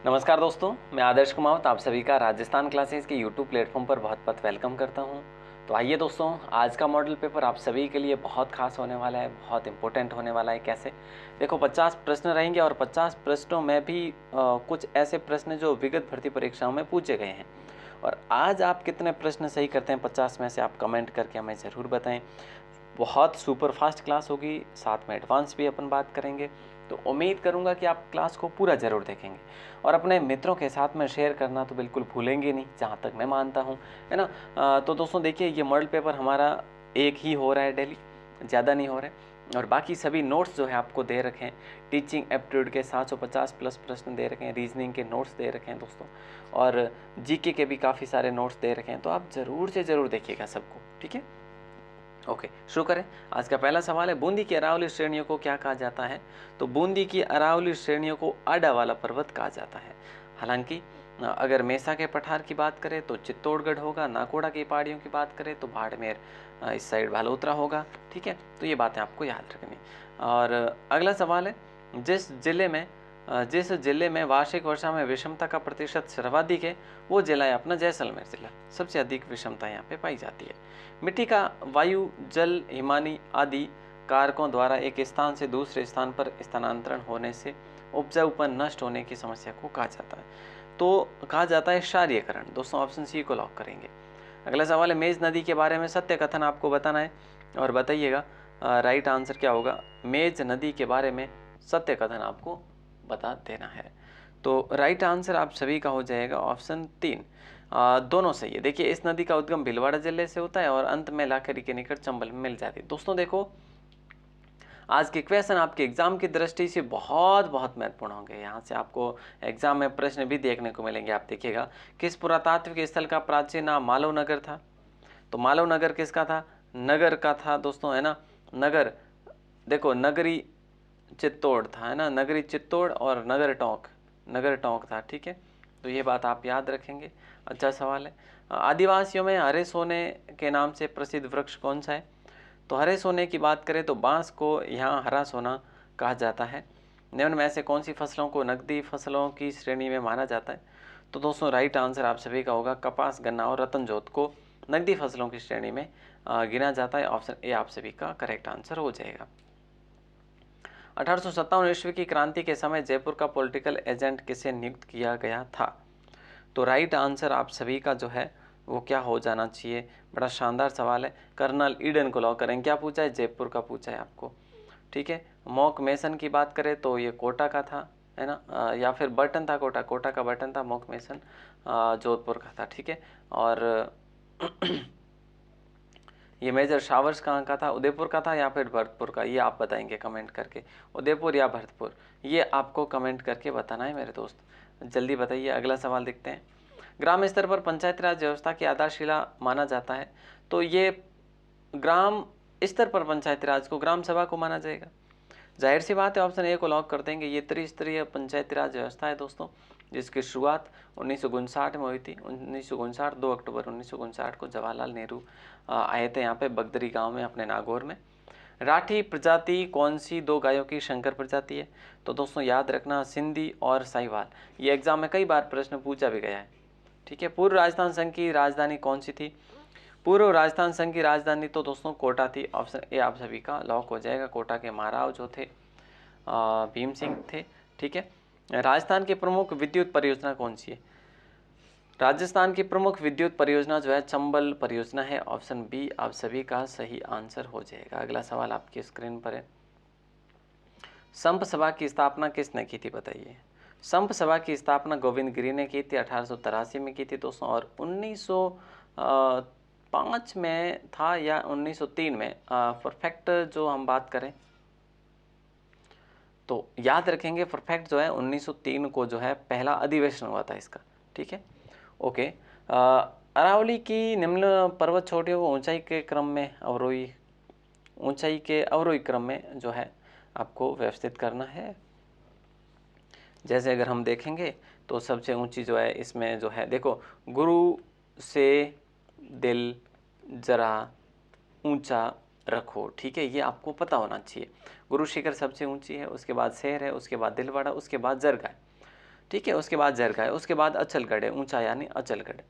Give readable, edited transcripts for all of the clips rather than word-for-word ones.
नमस्कार दोस्तों, मैं आदर्श कुमावत आप सभी का राजस्थान क्लासेस के यूट्यूब प्लेटफॉर्म पर बहुत बहुत वेलकम करता हूं। तो आइए दोस्तों, आज का मॉडल पेपर आप सभी के लिए बहुत खास होने वाला है, बहुत इंपॉर्टेंट होने वाला है। कैसे? देखो, 50 प्रश्न रहेंगे और 50 प्रश्नों में भी कुछ ऐसे प्रश्न जो विगत भर्ती परीक्षाओं में पूछे गए हैं। और आज आप कितने प्रश्न सही करते हैं 50 में से, आप कमेंट करके हमें ज़रूर बताएं। बहुत सुपर फास्ट क्लास होगी, साथ में एडवांस भी अपन बात करेंगे। तो उम्मीद करूंगा कि आप क्लास को पूरा ज़रूर देखेंगे और अपने मित्रों के साथ में शेयर करना तो बिल्कुल भूलेंगे नहीं, जहाँ तक मैं मानता हूँ, है ना। तो दोस्तों देखिए, ये मॉडल पेपर हमारा एक ही हो रहा है डेली, ज़्यादा नहीं हो रहा है। और बाकी सभी नोट्स जो है आपको दे रखे हैं। टीचिंग एप्टीट्यूड के 750 प्लस प्रश्न दे रखे हैं, रीजनिंग के नोट्स दे रखे हैं दोस्तों, और जीके के भी काफ़ी सारे नोट्स दे रखे हैं। तो आप ज़रूर से ज़रूर देखिएगा सबको, ठीक है। ओके, शुरू करें। आज का पहला सवाल है, बूंदी की अरावली श्रेणियों को क्या कहा जाता है? तो बूंदी की अरावली श्रेणियों को आडा वाला पर्वत कहा जाता है। हालांकि अगर मेसा के पठार की बात करें तो चित्तौड़गढ़ होगा, नाकोड़ा की पहाड़ियों की बात करें तो बाड़मेर, इस साइड भालोत्रा होगा, ठीक है। तो ये बातें आपको याद रखनी। और अगला सवाल है, जिस जिले में वार्षिक वर्षा में विषमता का प्रतिशत सर्वाधिक है वो जिला है अपना जैसलमेर जिला। सबसे अधिक विषमता यहाँ पे पाई जाती है। मिट्टी का वायु, जल, हिमानी आदि कारकों द्वारा एक स्थान से दूसरे स्थान पर स्थानांतरण होने से उपजाऊपन नष्ट होने की समस्या को कहा जाता है। तो कहा जाता है क्षारीयकरण। दोस्तों ऑप्शन सी को लॉक करेंगे। अगला सवाल है, मेज नदी के बारे में सत्य कथन आपको बताना है और बताइएगा राइट आंसर क्या होगा। मेज नदी के बारे में सत्य कथन आपको बता देना है। तो राइट आंसर आप सभी का हो जाएगा ऑप्शन 3। दोनों सही है। देखिए, इस नदी का उद्गम भीलवाड़ा जिले से होता है और अंत में लाखरी के निकट चंबल में मिल जाती है। दोस्तों देखो, आज के क्वेश्चन आपके एग्जाम की दृष्टि से बहुत बहुत महत्वपूर्ण होंगे। यहाँ से आपको एग्जाम में प्रश्न भी देखने को मिलेंगे। आप देखिएगा, किस पुरातात्विक स्थल का प्राचीन नाम मालव नगर था? तो मालव नगर किसका था? नगर का था दोस्तों, है ना। नगर, देखो नगरी चित्तौड़ था, है ना। नगरी चित्तौड़ और नगर टोंक था, ठीक है। तो ये बात आप याद रखेंगे। अच्छा सवाल है, आदिवासियों में हरे सोने के नाम से प्रसिद्ध वृक्ष कौन सा है? तो हरे सोने की बात करें तो बांस को यहाँ हरा सोना कहा जाता है। निम्न में से कौन सी फसलों को नकदी फसलों की श्रेणी में माना जाता है? तो दोस्तों राइट आंसर आप सभी का होगा कपास, गन्ना और रतन जोत को नकदी फसलों की श्रेणी में गिना जाता है। ऑप्शन ए आप सभी का करेक्ट आंसर हो जाएगा। 1857 ईस्वी की क्रांति के समय जयपुर का पॉलिटिकल एजेंट किसे नियुक्त किया गया था? तो राइट आंसर आप सभी का जो है वो क्या हो जाना चाहिए? बड़ा शानदार सवाल है। कर्नल ईडन को लॉक करें। क्या पूछा है? जयपुर का पूछा है आपको, ठीक है। मॉक मेसन की बात करें तो ये कोटा का था, है ना, या फिर बर्टन था। कोटा का बर्टन था। मॉक मेसन जोधपुर का था, ठीक है। और ये मेजर शावर्स कहाँ का था? उदयपुर का था या फिर भरतपुर का? ये आप बताएंगे कमेंट करके, उदयपुर या भरतपुर, ये आपको कमेंट करके बताना है मेरे दोस्त। जल्दी बताइए। अगला सवाल देखते हैं। ग्राम स्तर पर पंचायती राज व्यवस्था की आधारशिला माना जाता है। तो ये ग्राम स्तर पर पंचायती राज को ग्राम सभा को माना जाएगा। जाहिर सी बात है, ऑप्शन ए को लॉक कर देंगे। ये त्रिस्तरीय पंचायती राज व्यवस्था है दोस्तों, जिसकी शुरुआत 1959 में हुई थी। 1959, 2 अक्टूबर 1959 को जवाहरलाल नेहरू आए थे यहाँ पे बगदरी गांव में, अपने नागौर में। राठी प्रजाति कौन सी दो गायों की संकर प्रजाति है? तो दोस्तों याद रखना, सिंधी और साहिवाल। ये एग्जाम में कई बार प्रश्न पूछा भी गया है, ठीक है। पूर्व राजस्थान संघ की राजधानी कौन सी थी? पूर्व राजस्थान संघ की राजधानी तो दोस्तों कोटा थी। ऑप्शन ए आप सभी का लॉक हो जाएगा। कोटा के महाराव जो थे भीम सिंह थे, ठीक है। राजस्थान की प्रमुख विद्युत परियोजना कौन सी है? राजस्थान की प्रमुख विद्युत परियोजना जो है चंबल परियोजना है। ऑप्शन बी आप सभी का सही आंसर हो जाएगा। अगला सवाल आपकी स्क्रीन पर है, संप सभा की स्थापना किसने की थी? बताइए। संप सभा की स्थापना गोविंद गिरी ने की थी, 1883 में की थी दोस्तों। और 1905 में था या 1903 में, परफेक्ट जो हम बात करें तो याद रखेंगे, परफेक्ट जो है 1903 को जो है पहला अधिवेशन हुआ था इसका, ठीक है। ओके, अरावली की निम्न पर्वत चोटियों को ऊंचाई के क्रम में जो है आपको व्यवस्थित करना है। जैसे अगर हम देखेंगे तो सबसे ऊंची जो है इसमें जो है, देखो, गुरु से दिल जरा ऊंचा रखो, ठीक है। ये आपको पता होना चाहिए। गुरु शिखर सबसे ऊंची है, उसके बाद शेर है, उसके बाद दिलवाड़ा, उसके बाद जरगा है। ठीक है। उसके बाद जरगा है, उसके बाद अचलगढ़ है, ऊंचा यानी अचलगढ़।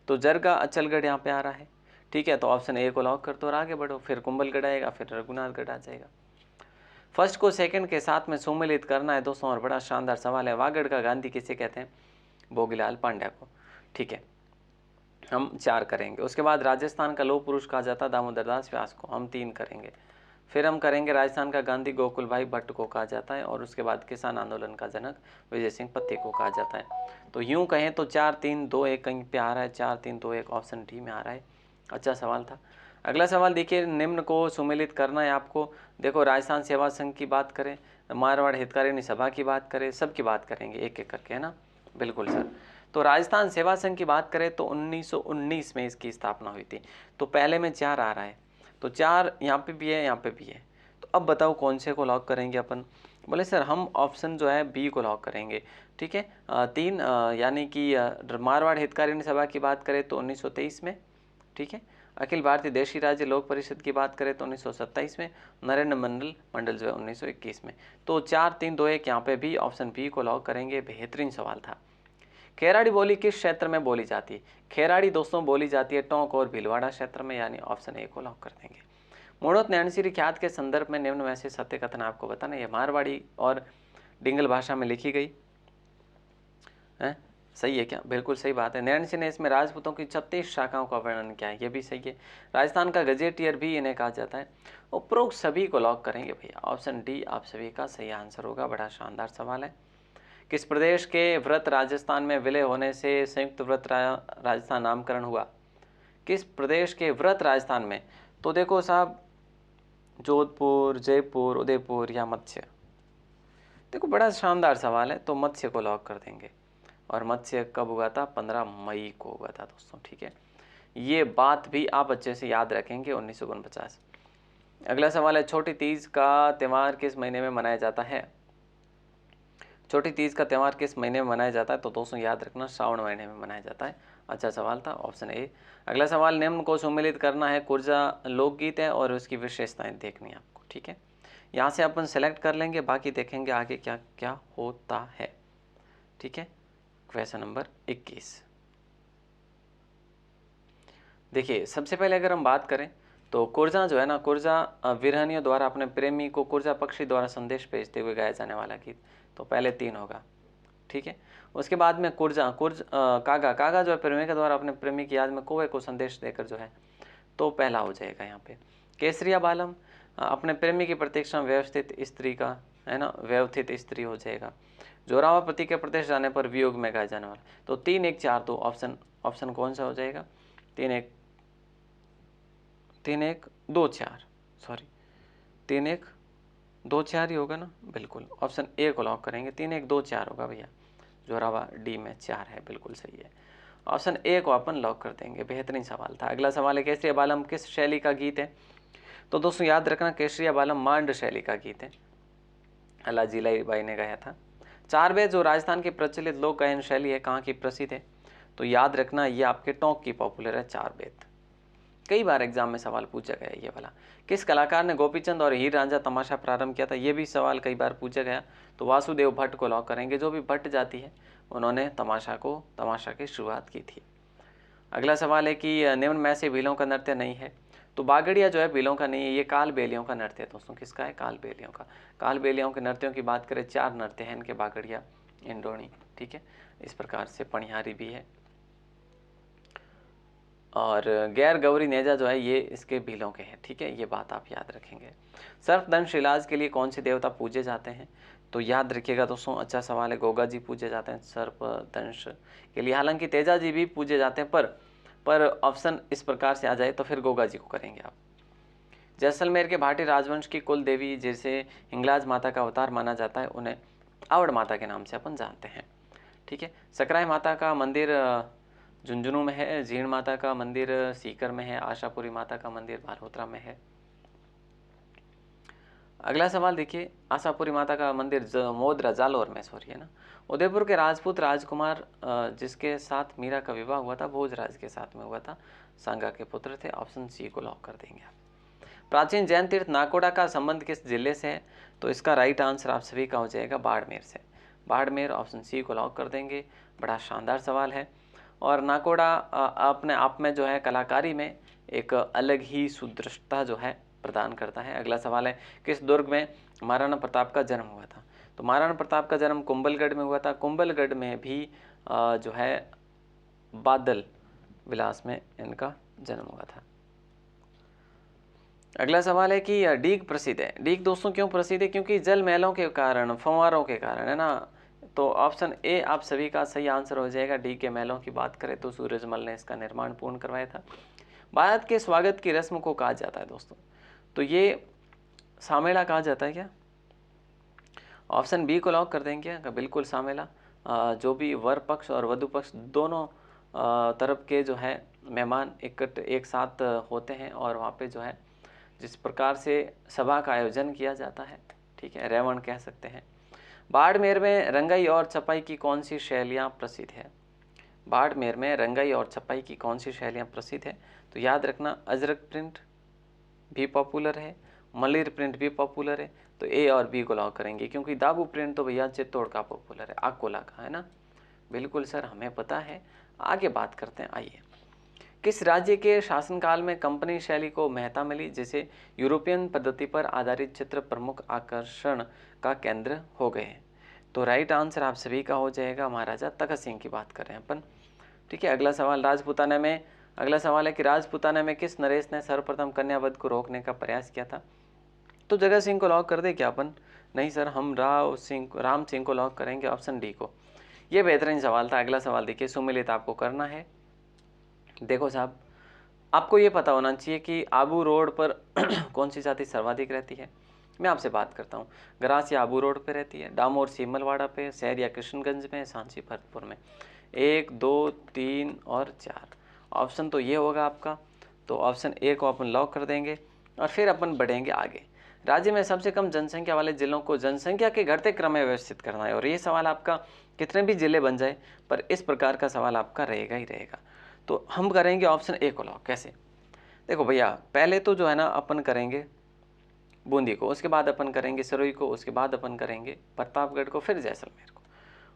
तो जरगा अचलगढ़ यहाँ पे आ रहा है। ठीक है, तो ऑप्शन ए को लॉक कर दो और आगे बढ़ो। फिर कुंभलगढ़ आएगा, फिर रघुनाथगढ़ आ जाएगा। फर्स्ट को सेकंड के साथ में सुमेलित करना है दोस्तों, और बड़ा शानदार सवाल है। वागड़ का गांधी किसे कहते हैं? भोगीलाल पांड्या को। ठीक है, हम 4 करेंगे। उसके बाद राजस्थान का लौह पुरुष कहा जाता दामोदर दास व्यास को, हम 3 करेंगे। फिर हम करेंगे राजस्थान का गांधी गोकुल भाई भट्ट को कहा जाता है, और उसके बाद किसान आंदोलन का जनक विजय सिंह पत्ती को कहा जाता है। तो यूं कहें तो 4 3 2 1 कहीं पे आ रहा है, 4 3 2 1 ऑप्शन डी में आ रहा है। अच्छा सवाल था। अगला सवाल देखिए, निम्न को सुमेलित करना है आपको। देखो, राजस्थान सेवा संघ की बात करें, मारवाड़ हितकारिणी सभा की बात करें, सबकी बात करेंगे एक एक करके, है ना? बिल्कुल सर। तो राजस्थान सेवा संघ की बात करें तो 1919 में इसकी स्थापना हुई थी। तो पहले में 4 आ रहा है, तो 4 यहाँ पे भी है, यहाँ पे भी है। तो अब बताओ कौन से को लॉक करेंगे अपन? बोले सर हम ऑप्शन जो है बी को लॉक करेंगे। ठीक है, 3 यानी कि मारवाड़ हितकारिणी सभा की बात करें तो 1923 में। ठीक है, अखिल भारतीय देशी राज्य लोक परिषद की बात करें तो 1927 में, नरेंद्र मंडल जो है 1921 में। तो 4 3 2 1 यहाँ पे भी ऑप्शन बी को लॉक करेंगे। बेहतरीन सवाल था। खेराड़ी बोली किस क्षेत्र में बोली जाती है? खेराड़ी दोस्तों बोली जाती है टोंक और भीलवाड़ा क्षेत्र में, यानी ऑप्शन ए को लॉक कर देंगे। मूढ़ोत नैणसीरी ख्यात के संदर्भ में निम्न में से सत्य कथन आपको बताना। ये मारवाड़ी और डिंगल भाषा में लिखी गई है, सही है क्या? बिल्कुल सही बात है। नैणसी ने इसमें राजपूतों की 36 शाखाओं का वर्णन किया है, ये भी सही है। राजस्थान का गजेटियर भी इन्हें कहा जाता है। उपरोक्त सभी को लॉक करेंगे भैया। ऑप्शन डी आप सभी का सही आंसर होगा। बड़ा शानदार सवाल है। किस प्रदेश के व्रत राजस्थान में विलय होने से संयुक्त व्रत राजस्थान नामकरण हुआ? किस प्रदेश के व्रत राजस्थान में? तो देखो साहब, जोधपुर, जयपुर, उदयपुर या मत्स्य? देखो बड़ा शानदार सवाल है, तो मत्स्य को लॉक कर देंगे। और मत्स्य कब हुआ था? 15 मई को हुआ था दोस्तों। ठीक है, ये बात भी आप अच्छे से याद रखेंगे। 1949। अगला सवाल है, छोटी तीज का त्यौहार किस महीने में मनाया जाता है? छोटी तीज का त्यौहार किस महीने में मनाया जाता है? तो दोस्तों याद रखना, श्रावण महीने में मनाया जाता है। अच्छा सवाल था, ऑप्शन ए। अगला सवाल, निम्न को सुमेलित करना है। कुर्जा लोकगीत है और उसकी विशेषताएं देखनी है आपको। ठीक है, यहाँ से अपन सेलेक्ट कर लेंगे, बाकी देखेंगे आगे क्या क्या होता है। ठीक है, क्वेश्चन नंबर 21 देखिए। सबसे पहले अगर हम बात करें तो कुर्जा जो है ना, कुर्जा विरहनियों द्वारा अपने प्रेमी को कुर्जा पक्षी द्वारा संदेश भेजते हुए गाया जाने वाला गीत। तो पहले 3 होगा। ठीक है, उसके बाद में कागा, कागा जो है प्रेमी के द्वारा अपने प्रेमी की याद में कौवे को संदेश देकर जो है, तो पहला हो जाएगा यहाँ पे। केसरिया बालम, अपने प्रेमी की प्रतीक्षा में व्यवस्थित स्त्री का, है ना, व्यवस्थित स्त्री हो जाएगा। जोरावर पति के प्रदेश जाने पर वियोग में गाया जाने वाला। तो 3 1 4 2 ऑप्शन कौन सा हो जाएगा? 3 1 2 4 सॉरी 3 1 2 4 ही होगा ना? बिल्कुल, ऑप्शन ए को लॉक करेंगे। 3 1 2 4 होगा भैया। जोरावा डी में 4 है, बिल्कुल सही है। ऑप्शन ए को अपन लॉक कर देंगे। बेहतरीन सवाल था। अगला सवाल है, केसरिया बालम किस शैली का गीत है? तो दोस्तों याद रखना, केसरिया बालम मांड शैली का गीत है। अलाजी बाई ने गाया था। 4 वेद जो राजस्थान की प्रचलित लोक गायन शैली है, कहाँ की प्रसिद्ध है? तो याद रखना, ये आपके टोंक की पॉपुलर है 4 वेद। कई बार एग्जाम में सवाल पूछा गया ये वाला। किस कलाकार ने गोपीचंद और हीर रांझा तमाशा प्रारंभ किया था? ये भी सवाल कई बार पूछा गया। तो वासुदेव भट्ट को लॉक करेंगे। जो भी भट्ट जाति है, उन्होंने तमाशा की शुरुआत की थी। अगला सवाल है कि निम्न में से भीलों का नृत्य नहीं है? तो बागड़िया जो है भीलों का नहीं है, ये काल बेलियों का नृत्य है दोस्तों। किसका है? काल बेलियों का। काल बेलियों के नृत्यों की बात करें, 4 नृत्य हैं इनके, बागड़िया, इंडोणी, ठीक है, इस प्रकार से पणिहारी भी है, और गैर गौरी नेजा जो है ये इसके भीलों के हैं। ठीक है, ये बात आप याद रखेंगे। सर्पदंश इलाज के लिए कौन से देवता पूजे जाते हैं? तो याद रखिएगा दोस्तों, अच्छा सवाल है। गोगा जी पूजे जाते हैं सर्पदंश के लिए। हालांकि तेजा जी भी पूजे जाते हैं, पर ऑप्शन इस प्रकार से आ जाए तो फिर गोगा जी को करेंगे आप। जैसलमेर के भाटी राजवंश की कुल देवी जिसे हिंगलाज माता का अवतार माना जाता है, उन्हें आवड़ माता के नाम से अपन जानते हैं। ठीक है, सकराय माता का मंदिर झुंझुनू में है। जीण माता का मंदिर सीकर में है। आशापुरी माता का मंदिर बालोतरा में है। अगला सवाल देखिए, आशापुरी माता का मंदिर मोदरा जालोर में सॉरी है ना। उदयपुर के राजपूत राजकुमार जिसके साथ मीरा का विवाह हुआ था, भोजराज के साथ में हुआ था, सांगा के पुत्र थे। ऑप्शन सी को लॉक कर देंगे आप। प्राचीन जैन तीर्थ नाकोड़ा का संबंध किस जिले से है? तो इसका राइट आंसर आप सभी का हो जाएगा बाड़मेर से। बाड़मेर ऑप्शन सी को लॉक कर देंगे। बड़ा शानदार सवाल है और नाकोड़ा अपने आप में जो है कलाकारी में एक अलग ही सुदृढ़ता जो है प्रदान करता है। अगला सवाल है किस दुर्ग में महाराणा प्रताप का जन्म हुआ था? तो महाराणा प्रताप का जन्म कुंभलगढ़ में हुआ था। कुंभलगढ़ में भी जो है बादल विलास में इनका जन्म हुआ था। अगला सवाल है कि डीग प्रसिद्ध है। डीग दोस्तों क्यों प्रसिद्ध है? क्योंकि जल महलों के कारण, फव्वारों के कारण, है ना। तो ऑप्शन ए आप सभी का सही आंसर हो जाएगा। डीग के महलों की बात करें तो सूरजमल ने इसका निर्माण पूर्ण करवाया था। भारत के स्वागत की रस्म को कहा जाता है दोस्तों, तो ये सामेला कहा जाता है क्या? ऑप्शन बी को लॉक कर देंगे। बिल्कुल सामेला। जो भी वर पक्ष और वधु पक्ष दोनों तरफ के जो है मेहमान एक साथ होते हैं और वहाँ पे जो है जिस प्रकार से सभा का आयोजन किया जाता है, ठीक है, रेवण कह सकते हैं। बाड़मेर में रंगाई और छपाई की कौन सी शैलियाँ प्रसिद्ध है? बाड़मेर में रंगाई और छपाई की कौन सी शैलियाँ प्रसिद्ध है? तो याद रखना अजरक प्रिंट भी पॉपुलर है, मलिर प्रिंट भी पॉपुलर है। तो ए और बी को लॉक करेंगे, क्योंकि दाबू प्रिंट तो भैया चित्तौड़ का पॉपुलर है, अकोला का, है ना। बिल्कुल सर, हमें पता है। आगे बात करते हैं, आइए। किस राज्य के शासनकाल में कंपनी शैली को महत्ता मिली, जिसे यूरोपियन पद्धति पर आधारित चित्र प्रमुख आकर्षण का केंद्र हो गए? तो राइट आंसर आप सभी का हो जाएगा महाराजा तखत सिंह की बात कर रहे हैं अपन, ठीक है। अगला सवाल राजपूताना में, अगला सवाल है कि राजपूताना में किस नरेश ने सर्वप्रथम कन्यावध को रोकने का प्रयास किया था? तो जगत सिंह को लॉक कर दे क्या अपन? नहीं सर, हम राम सिंह को लॉक करेंगे, ऑप्शन डी को। ये बेहतरीन सवाल था। अगला सवाल देखिए, सुमिलित आपको करना है। देखो साहब, आपको ये पता होना चाहिए कि आबू रोड पर कौन सी जाति सर्वाधिक रहती है। मैं आपसे बात करता हूँ, गरासिया आबू रोड पे रहती है, डामोर सीमलवाड़ा पे, सहरिया किशनगंज में, सांची भरतपुर में। 1, 2, 3 और 4 ऑप्शन तो ये होगा आपका। तो ऑप्शन ए को अपन लॉक कर देंगे और फिर अपन बढ़ेंगे आगे। राज्य में सबसे कम जनसंख्या वाले जिलों को जनसंख्या के घटते क्रम में व्यवस्थित करना है। और ये सवाल आपका कितने भी जिले बन जाए पर इस प्रकार का सवाल आपका रहेगा ही रहेगा। तो हम करेंगे ऑप्शन ए को लॉक। कैसे? देखो भैया, पहले तो जो है ना अपन करेंगे बूंदी को, उसके बाद अपन करेंगे सिरोही को, उसके बाद अपन करेंगे प्रतापगढ़ को, फिर जैसलमेर को।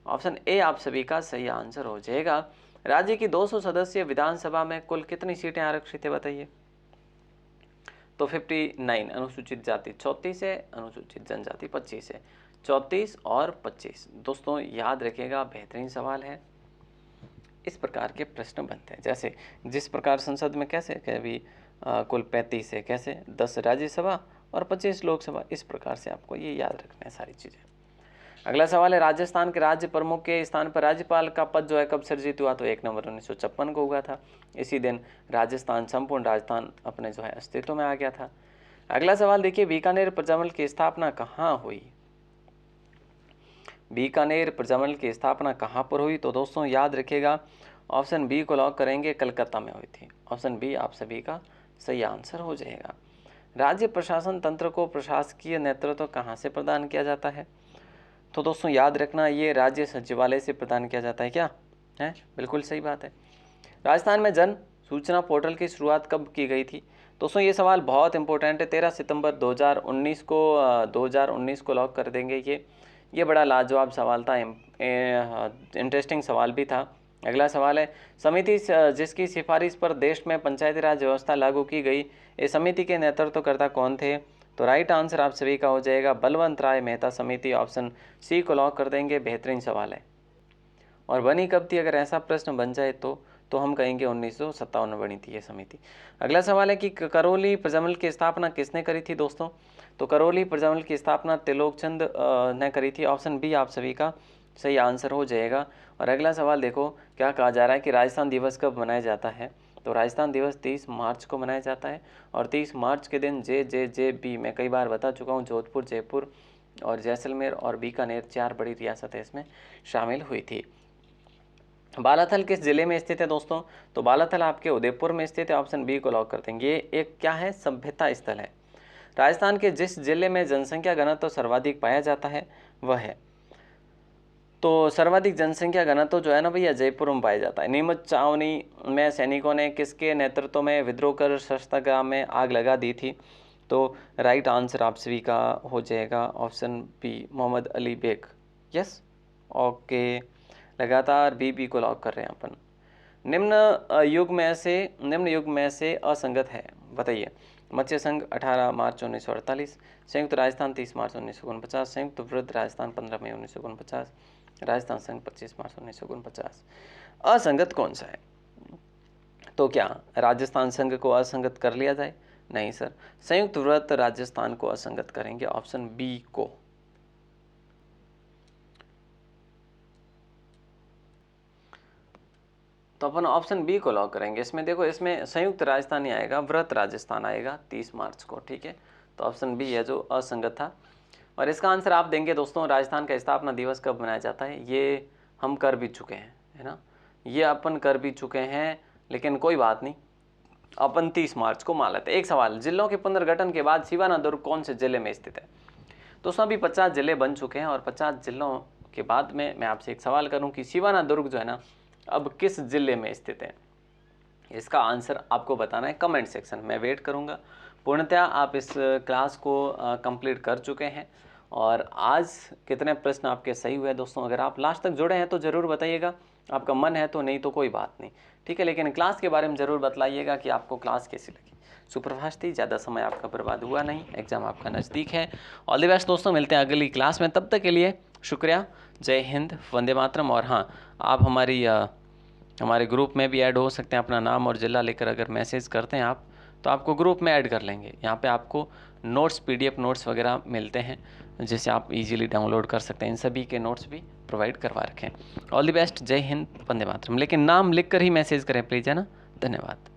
ऑप्शन ए आप सभी का सही आंसर हो जाएगा। राज्य की 200 सदस्यीय विधानसभा में कुल कितनी सीटें आरक्षित है बताइए? तो 59। अनुसूचित जाति 34 है, अनुसूचित जनजाति 25 है। 34 और 25 दोस्तों याद रखिएगा, बेहतरीन सवाल है। इस प्रकार के प्रश्न बनते हैं, जैसे जिस प्रकार संसद में कैसे अभी कुल 35 है, कैसे 10 राज्यसभा और 25 लोकसभा, इस प्रकार से आपको ये याद रखना है सारी चीज़ें। अगला सवाल है राजस्थान के राज्य प्रमुख के स्थान पर राज्यपाल का पद जो है कब सृजित हुआ? तो 1 नवंबर 1956 को हुआ था। इसी दिन राजस्थान, संपूर्ण राजस्थान अपने जो है अस्तित्व में आ गया था। अगला सवाल देखिए, बीकानेर प्रजामंडल की स्थापना कहाँ हुई? बीकानेर प्रजामंडल की स्थापना कहाँ पर हुई? तो दोस्तों याद रखिएगा, ऑप्शन बी को लॉक करेंगे, कलकत्ता में हुई थी। ऑप्शन बी आप सभी का सही आंसर हो जाएगा। राज्य प्रशासन तंत्र को प्रशासकीय नेतृत्व कहाँ से प्रदान किया जाता है? तो दोस्तों याद रखना, ये राज्य सचिवालय से प्रदान किया जाता है। क्या है? बिल्कुल सही बात है। राजस्थान में जन सूचना पोर्टल की शुरुआत कब की गई थी? दोस्तों ये सवाल बहुत इंपॉर्टेंट है। 13 सितंबर 2019 को लॉक कर देंगे। ये बड़ा लाजवाब सवाल था, इंटरेस्टिंग सवाल भी था। अगला सवाल है, समिति जिसकी सिफारिश पर देश में पंचायती राज व्यवस्था लागू की गई, इस समिति के नेतृत्वकर्ता कौन थे? तो राइट आंसर आप सभी का हो जाएगा बलवंत राय मेहता समिति, ऑप्शन सी को लॉक कर देंगे। बेहतरीन सवाल है। और बनी कब थी? अगर ऐसा प्रश्न बन जाए तो हम कहेंगे 1957 में बनी थी ये समिति। अगला सवाल है कि करौली प्रजामंडल की स्थापना किसने करी थी दोस्तों? तो करौली प्रजामंडल की स्थापना त्रिलोकचंद ने करी थी। ऑप्शन बी आप सभी का सही आंसर हो जाएगा। और अगला सवाल देखो, क्या कहा जा रहा है कि राजस्थान दिवस कब मनाया जाता है? तो राजस्थान दिवस 30 मार्च को मनाया जाता है। और 30 मार्च के दिन JJJB मैं कई बार बता चुका हूँ, जोधपुर, जयपुर और जैसलमेर और बीकानेर 4 बड़ी रियासतें इसमें शामिल हुई थी। बालाथल किस जिले में स्थित है दोस्तों? तो बालाथल आपके उदयपुर में स्थित है। ऑप्शन बी को लॉक करते हैं। ये एक क्या है? सभ्यता स्थल है। राजस्थान के जिस जिले में जनसंख्या घनत्व सर्वाधिक पाया जाता है वह है, तो सर्वाधिक जनसंख्या घनत्व जो है ना भैया जयपुर में पाया जाता है। नीमच छावनी में सैनिकों ने किसके नेतृत्व में विद्रोह कर शस्त्रागार में आग लगा दी थी? तो राइट आंसर आप सभी का हो जाएगा option B, Mohammad Ali Baig. Yes, okay, लगातार बी को लॉक कर रहे हैं अपन। निम्न युग में से असंगत है, बताइए। मत्स्य संघ 18 मार्च 1948, संयुक्त राजस्थान 30 मार्च 1949, संयुक्त वृद्ध राजस्थान 15 मई 1949, राजस्थान संघ 25 मार्च 1949। असंगत कौन सा है? तो क्या राजस्थान संघ को असंगत कर लिया जाए? नहीं सर, संयुक्त वृत्त राजस्थान को असंगत करेंगे, ऑप्शन बी को। तो अपन ऑप्शन बी को लॉक करेंगे। इसमें देखो, इसमें संयुक्त राजस्थान ही आएगा, वृत्त राजस्थान आएगा 30 मार्च को, ठीक है। तो ऑप्शन बी है जो असंगत था। और इसका आंसर आप देंगे दोस्तों, राजस्थान का स्थापना दिवस कब मनाया जाता है? ये हम कर भी चुके हैं, है ना, ये अपन कर भी चुके हैं, लेकिन कोई बात नहीं, अपन 30 मार्च को मान लेते हैं। एक सवाल, जिलों के पुनर्गठन के बाद सिवाना दुर्ग कौन से जिले में स्थित है? दोस्तों अभी 50 जिले बन चुके हैं, और 50 जिलों के बाद में मैं आपसे एक सवाल करूं कि सिवाना दुर्ग जो है ना, अब किस जिले में स्थित है? इसका आंसर आपको बताना है कमेंट सेक्शन में, वेट करूंगा। पूर्णतः आप इस क्लास को कंप्लीट कर चुके हैं, और आज कितने प्रश्न आपके सही हुए दोस्तों? अगर आप लास्ट तक जुड़े हैं तो ज़रूर बताइएगा, आपका मन है तो, नहीं तो कोई बात नहीं, ठीक है। लेकिन क्लास के बारे में ज़रूर बतलाइएगा कि आपको क्लास कैसी लगी। सुप्रभात थी, ज़्यादा समय आपका बर्बाद हुआ नहीं, एग्ज़ाम आपका नज़दीक है। ऑल द बेस्ट दोस्तों, मिलते हैं अगली क्लास में, तब तक के लिए शुक्रिया, जय हिंद, वंदे मातरम। और हाँ, आप हमारे ग्रुप में भी ऐड हो सकते हैं, अपना नाम और ज़िला लेकर अगर मैसेज करते हैं आप, तो आपको ग्रुप में ऐड कर लेंगे। यहाँ पे आपको नोट्स, PDF नोट्स वगैरह मिलते हैं, जिसे आप इजीली डाउनलोड कर सकते हैं। इन सभी के नोट्स भी प्रोवाइड करवा रखे हैं। ऑल द बेस्ट, जय हिंद, वंदे मातरम। लेकिन नाम लिख कर ही मैसेज करें प्लीज़, है ना। धन्यवाद।